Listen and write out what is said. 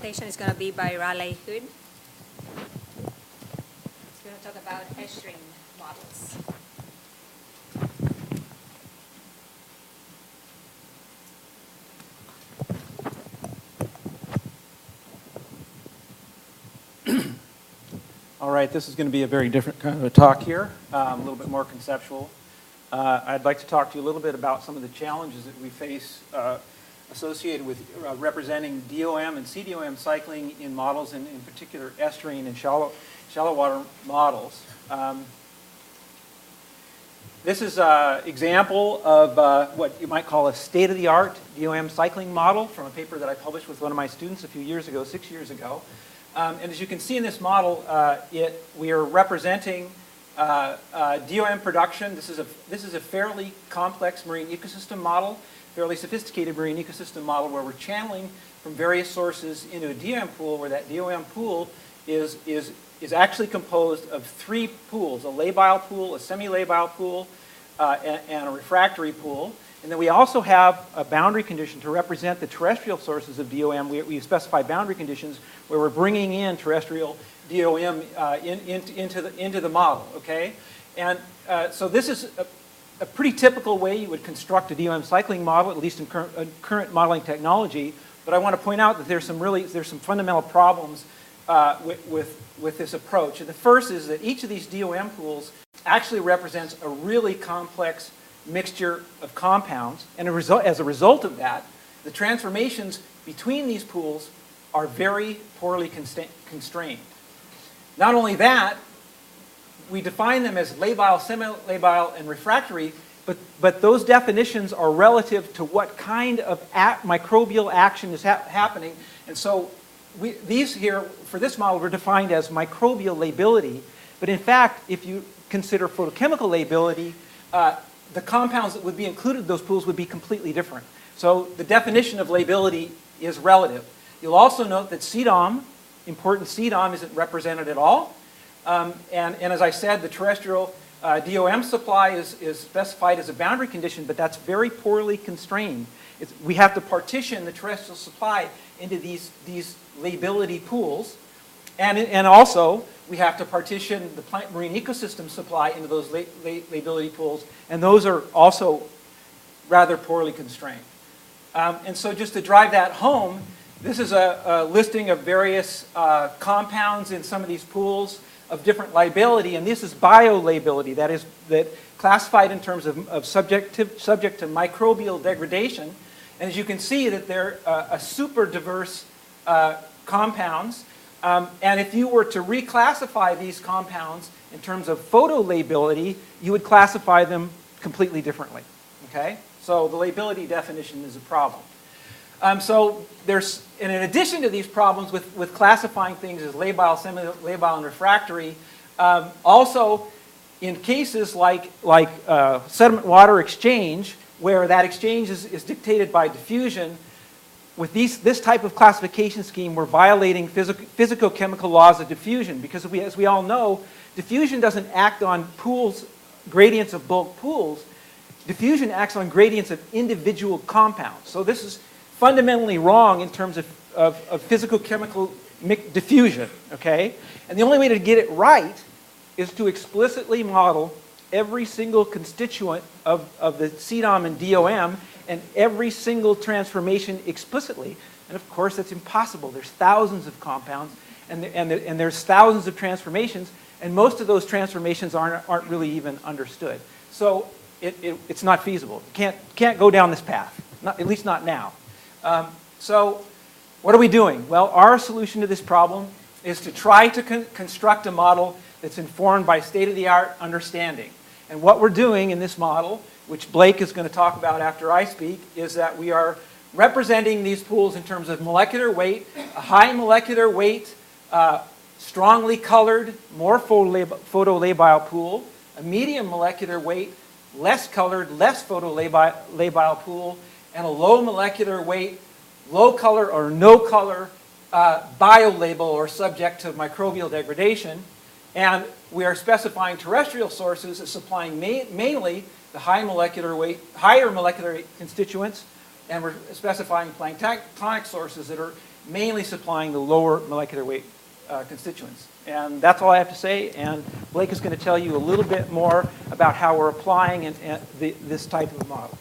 presentation is going to be by Raleigh. It's going to talk about edge-string models. All right, this is going to be a very different kind of a talk here, a little bit more conceptual. I'd like to talk to you a little bit about some of the challenges that we face associated with representing DOM and CDOM cycling in models, and in particular estuarine and shallow water models. This is an example of what you might call a state-of-the-art DOM cycling model from a paper that I published with one of my students a few years ago, 6 years ago. And as you can see in this model, we are representing DOM production. This is a fairly complex marine ecosystem model, fairly sophisticated marine ecosystem model where we're channeling from various sources into a DOM pool, where that DOM pool is actually composed of three pools: a labile pool, a semi-labile pool, and a refractory pool. And then we also have a boundary condition to represent the terrestrial sources of DOM. We specify boundary conditions where we're bringing in terrestrial DOM into the model, okay? And so this is a pretty typical way you would construct a DOM cycling model, at least in current modeling technology. But I want to point out that there's some fundamental problems with this approach. And the first is that each of these DOM pools actually represents a really complex mixture of compounds, and as a result of that, the transformations between these pools are very poorly constrained. Not only that, we define them as labile, semi-labile, and refractory, but those definitions are relative to what kind of microbial action is happening. And so these here, for this model, were defined as microbial lability, but in fact, if you consider photochemical lability, the compounds that would be included in those pools would be completely different. So the definition of lability is relative. You'll also note that CDOM, important CDOM, isn't represented at all. And as I said, the terrestrial DOM supply is specified as a boundary condition, but that's very poorly constrained. We have to partition the terrestrial supply into these lability pools. And also, we have to partition the plant marine ecosystem supply into those lability pools, and those are also rather poorly constrained. And so just to drive that home, this is a listing of various compounds in some of these pools of different lability, and this is biolability, that classified in terms of subject to microbial degradation. And as you can see, that they're a super diverse compounds. And if you were to reclassify these compounds in terms of photolability, you would classify them completely differently, okay? So the lability definition is a problem. So there's, and in addition to these problems with classifying things as labile, semi-labile, and refractory, also in cases like sediment-water exchange, where that exchange is dictated by diffusion, with this type of classification scheme, we're violating physicochemical laws of diffusion, because as we all know, diffusion doesn't act on pools, gradients of bulk pools. Diffusion acts on gradients of individual compounds. So this is fundamentally wrong in terms of physicochemical diffusion, okay? And the only way to get it right is to explicitly model every single constituent of the CDOM and DOM and every single transformation explicitly. And of course, that's impossible. There's thousands of compounds, and there's thousands of transformations, and most of those transformations aren't really even understood. So it's not feasible. You can't go down this path, at least not now. So what are we doing? Well, our solution to this problem is to try to construct a model that's informed by state-of-the-art understanding. And what we're doing in this model, which Blake is going to talk about after I speak, is that we are representing these pools in terms of molecular weight, a high molecular weight, strongly colored, more photolabile pool, a medium molecular weight, less colored, less photolabile pool, and a low molecular weight, low color or no color biolabel or subject to microbial degradation. And we are specifying terrestrial sources as supplying mainly the higher molecular weight constituents, and we're specifying planktonic sources that are mainly supplying the lower molecular weight constituents. And that's all I have to say, and Blake is going to tell you a little bit more about how we're applying this type of model.